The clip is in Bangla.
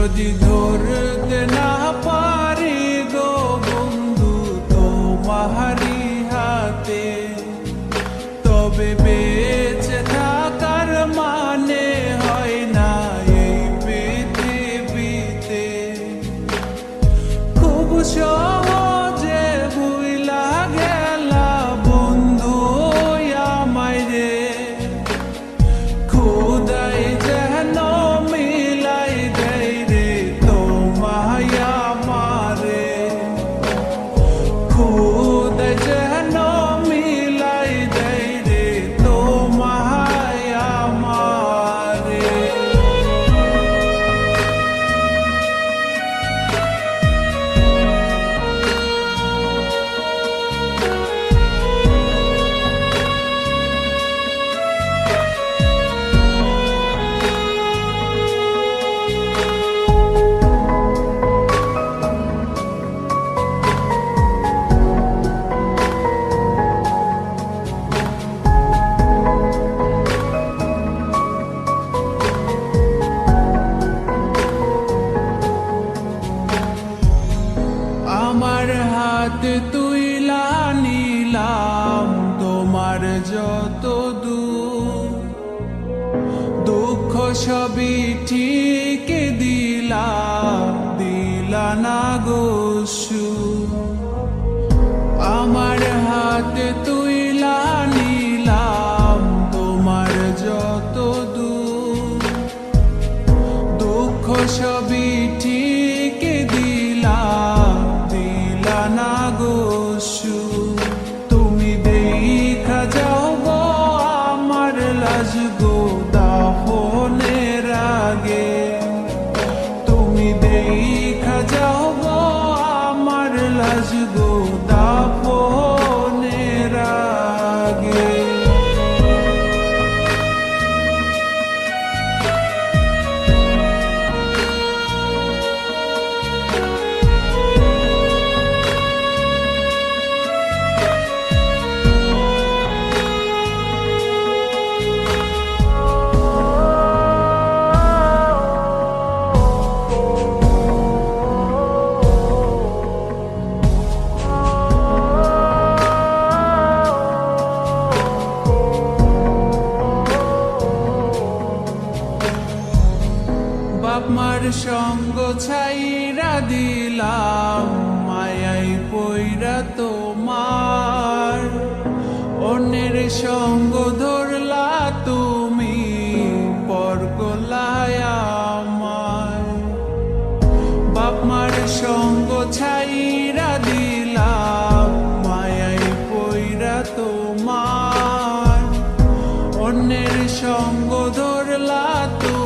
যদি ধরতে না পারি গো বন্ধু তোমারি হাতে, তবে বেঁচে থাকার মানে হয় না এই পৃথিবীতে। খুব সহজে ভুইলা গেলা বন্ধু আমায় রে, খোদাই যেন মিলাই দেয় রে তোমায় আমারে, খোদাই যেন মিলাই দেয় রে তোমায় আমারে। আমার হাত তুইলা নিলাম তোমার যত দূর, দুঃখ সবই ঠিক দিলা না গো সুর। আমার হাত তুইলা নিলাম তোমার যত দূর, দুঃখ সবই ঠিক দিলা না গো সুর। তুমি দেখা যাও গো আমার লাজ গো দাফনের আগে, তুমি দেখা যাও গো আমার লাজ গো দাফনের আগে। বাপ মার সঙ্গ ছাইরা দিলাম মায়াই পইরা তোমার, অন্যের সঙ্গ ধরলা তুমি পর গলায় আমায়। বাপ মার সঙ্গ ছাইরা দিলাম মায়াই পইরা তোমার, অন্যের সঙ্গ ধরলা তুমি